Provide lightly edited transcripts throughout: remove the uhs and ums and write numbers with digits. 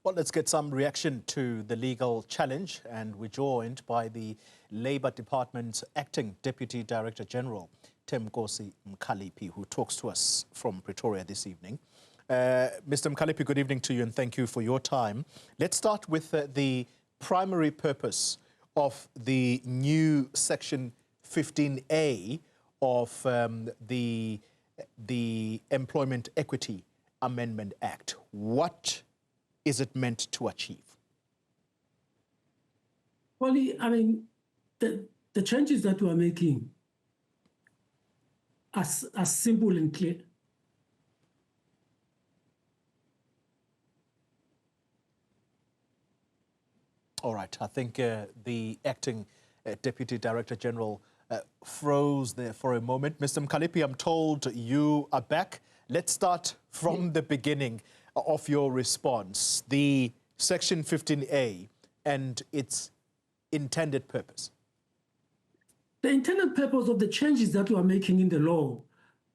Well, let's get some reaction to the legal challenge, and we're joined by the Labour Department's Acting Deputy Director General, Thembinkosi Mkalipi, who talks to us from Pretoria this evening. Mr. Mkalipi, good evening to you and thank you for your time. Let's start with the primary purpose of the new Section 15A of the Employment Equity Amendment Act. What is it meant to achieve? Well, I mean, the changes that we are making are simple and clear. All right. I think the Acting Deputy Director General froze there for a moment. Mr. Mkalipi, I'm told you are back. Let's start from the beginning of your response. The Section 15A and its intended purpose. The intended purpose of the changes that we are making in the law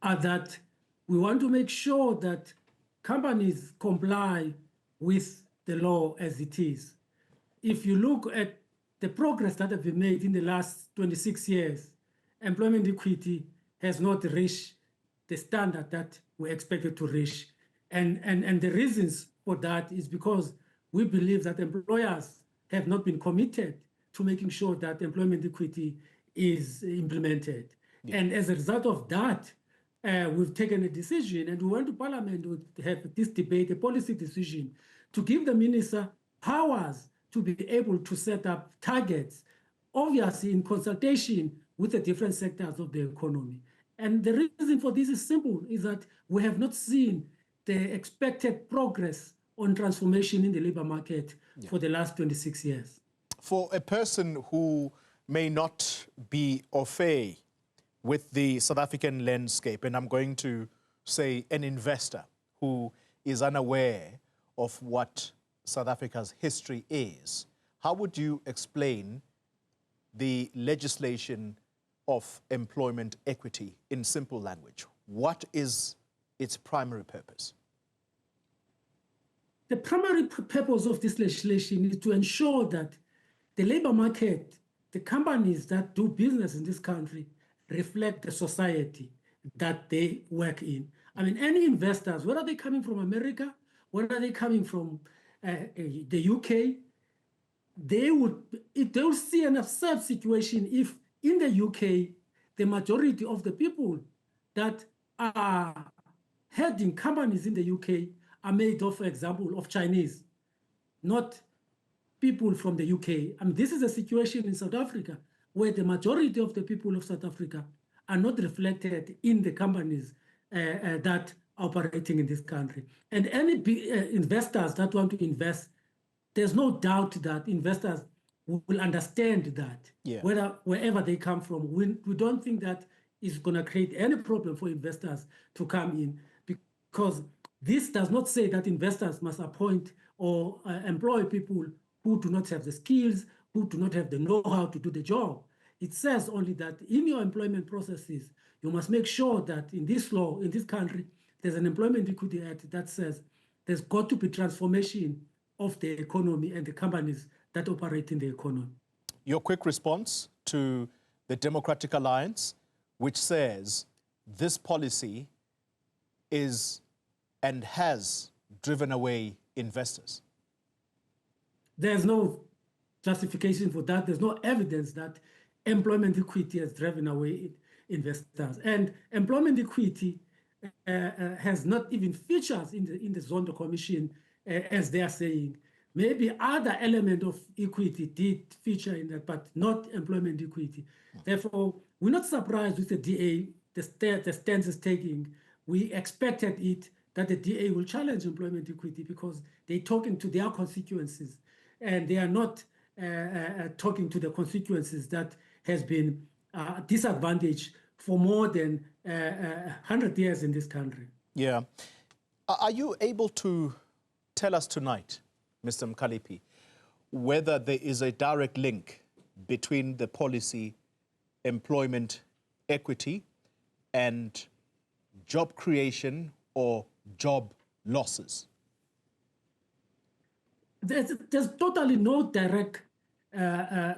are that we want to make sure that companies comply with the law as it is. If you look at the progress that has been made in the last 26 years, employment equity has not reached the standard that we expected to reach. And the reasons for that is because we believe that employers have not been committed to making sure that employment equity is implemented. Yeah. And as a result of that, we've taken a decision, and we went to Parliament to have this debate, a policy decision, to give the minister powers to be able to set up targets, obviously in consultation with the different sectors of the economy. And the reason for this is simple, is that we have not seen the expected progress on transformation in the labor market for the last 26 years. For a person who may not be au fait with the South African landscape, and I'm going to say an investor who is unaware of what South Africa's history is, how would you explain the legislation of employment equity in simple language? What is its primary purpose? The primary purpose of this legislation is to ensure that the labor market, the companies that do business in this country, reflect the society that they work in. I mean, any investors, whether they're coming from America, whether they're coming from the UK, they will see an absurd situation if in the UK, the majority of the people that are heading companies in the UK are made of, for example, of Chinese, not people from the UK. I mean, this is a situation in South Africa where the majority of the people of South Africa are not reflected in the companies that are operating in this country. And any investors that want to invest, there's no doubt that investors will understand that, wherever they come from. We don't think that is going to create any problem for investors to come in, because this does not say that investors must appoint or employ people who do not have the skills, who do not have the know-how to do the job. It says only that in your employment processes, you must make sure that in this law, in this country, there's an Employment Equity Act that says there's got to be transformation of the economy and the companies that operate in the economy. Your quick response to the Democratic Alliance, which says this policy is and has driven away investors. There's no justification for that. There's no evidence that employment equity has driven away investors. And employment equity has not even features in the Zondo Commission, as they are saying. Maybe other element of equity did feature in that, but not employment equity. Therefore, we're not surprised with the DA, the stance is taking. We expected it that the DA will challenge employment equity because they're talking to their constituencies, and they are not talking to the constituencies that has been disadvantaged for more than 100 years in this country. Yeah. Are you able to tell us tonight, Mr. Mkalipi, whether there is a direct link between the policy, employment equity, and job creation or job losses? there's totally no direct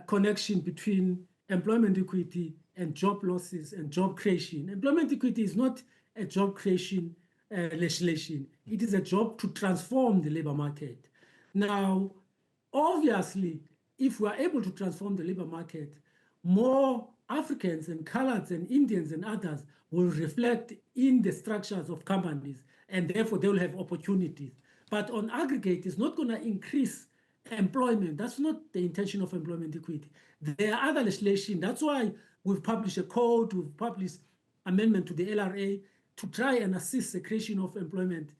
connection between employment equity and job losses and job creation. Employment equity is not a job creation legislation. It is a job to transform the labor market. Now, obviously, if we are able to transform the labor market, more Africans and Coloureds and Indians and others will reflect in the structures of companies, and therefore they will have opportunities. But on aggregate, it's not going to increase employment. That's not the intention of employment equity. There are other legislation. That's why we've published a code, we've published amendment to the LRA to try and assist the creation of employment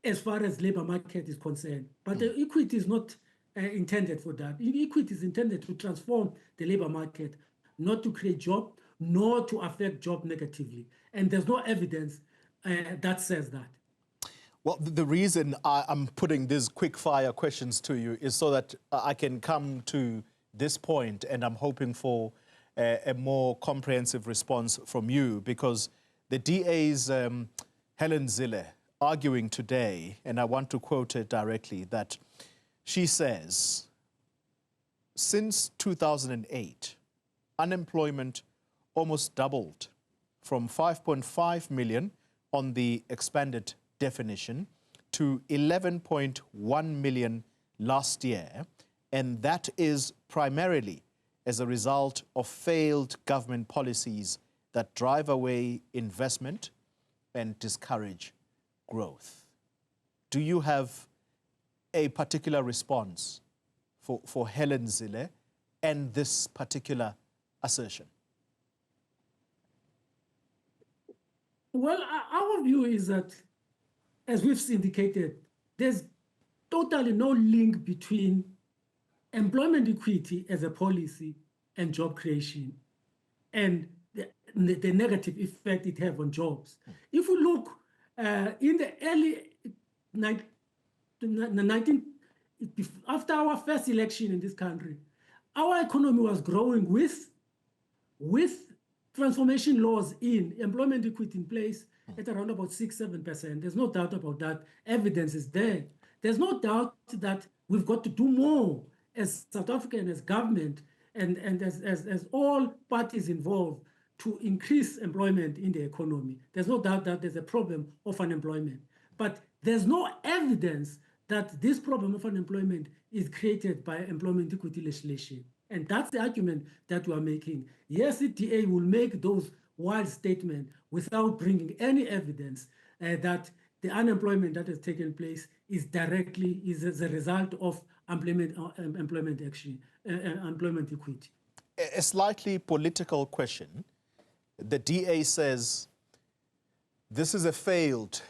as far as labor market is concerned. But the equity is not intended for that. Equity is intended to transform the labor market, not to create job, nor to affect job negatively. And there's no evidence that says that. Well, the reason I'm putting these quick fire questions to you is so that I can come to this point, and I'm hoping for a more comprehensive response from you, because the DA's Helen Zille arguing today, and I want to quote her directly, that she says, since 2008, unemployment almost doubled from 5.5 million on the expanded definition to 11.1 million last year, and that is primarily as a result of failed government policies that drive away investment and discourage growth. Do you have a particular response for Helen Zille and this particular assertion? Well, our view is that, as we've indicated, there's totally no link between employment equity as a policy and job creation and the negative effect it has on jobs. If we look in the early 19, after our first election in this country, our economy was growing with transformation laws in, employment equity in place at around about 6-7%. There's no doubt about that. Evidence is there. There's no doubt that we've got to do more as South Africa and as government and as all parties involved to increase employment in the economy. There's no doubt that there's a problem of unemployment. But there's no evidence that this problem of unemployment is created by employment equity legislation. And that's the argument that we are making. Yes, the DA will make those wild statements without bringing any evidence that the unemployment that has taken place is as a result of employment action, employment equity. A slightly political question. The DA says this is a failed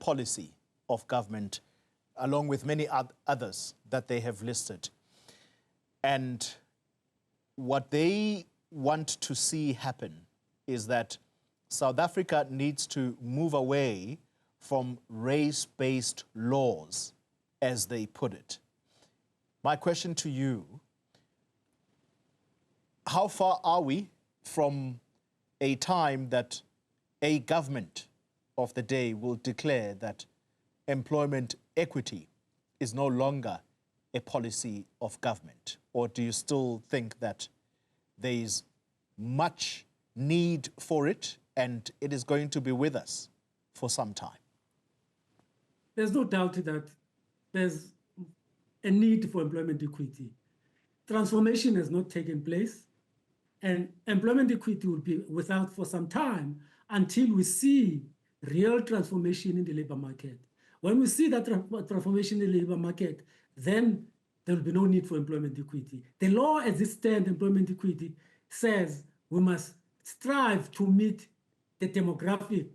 policy of government, along with many others that they have listed. And what they want to see happen is that South Africa needs to move away from race-based laws, as they put it. My question to you, how far are we from a time that a government of the day will declare that employment equity is no longer a policy of government? Or do you still think that there is much need for it and it is going to be with us for some time? There's no doubt that there's a need for employment equity. Transformation has not taken place, and employment equity will be without for some time until we see real transformation in the labor market. When we see that transformation in the labor market, then there will be no need for employment equity. The law as it stands, employment equity, says we must strive to meet the demographic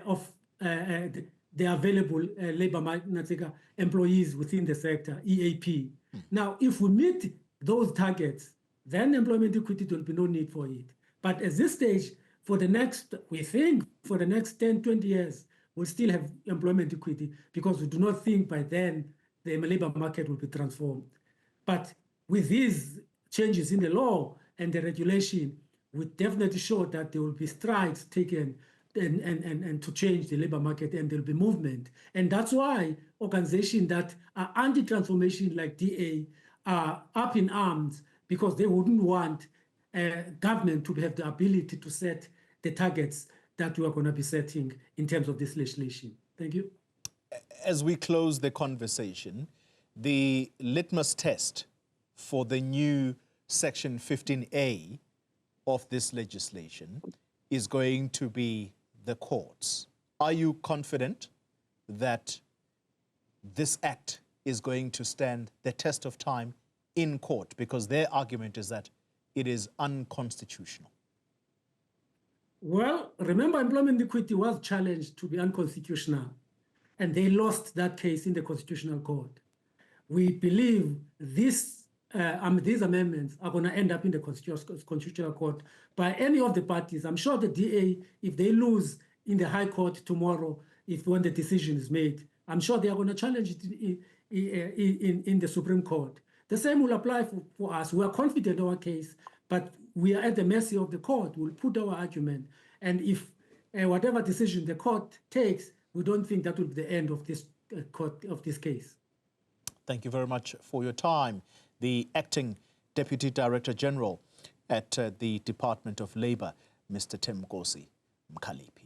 of the available labor market employees within the sector, EAP. Now, if we meet those targets, then employment equity, there will be no need for it. But at this stage, we think for the next 10, 20 years, we'll still have employment equity because we do not think by then the labor market will be transformed. But with these changes in the law and the regulation, we definitely show that there will be strides taken and to change the labor market, and there'll be movement. And that's why organizations that are anti-transformation like DA are up in arms, because they wouldn't want government to have the ability to set the targets that we are going to be setting in terms of this legislation. Thank you. As we close the conversation, the litmus test for the new Section 15A of this legislation is going to be the courts. Are you confident that this act is going to stand the test of time in court? Because their argument is that it is unconstitutional. Well, remember, employment equity was challenged to be unconstitutional, and they lost that case in the Constitutional Court. We believe these amendments are going to end up in the Constitutional Court by any of the parties. I'm sure the DA, if they lose in the High Court tomorrow, when the decision is made, I'm sure they are going to challenge it in the Supreme Court. The same will apply for us. We are confident in our case, but we are at the mercy of the court. We'll put our argument. And if whatever decision the court takes, we don't think that will be the end of this case. Thank you very much for your time. The Acting Deputy Director General at the Department of Labour, Mr. Thembinkosi Mkalipi.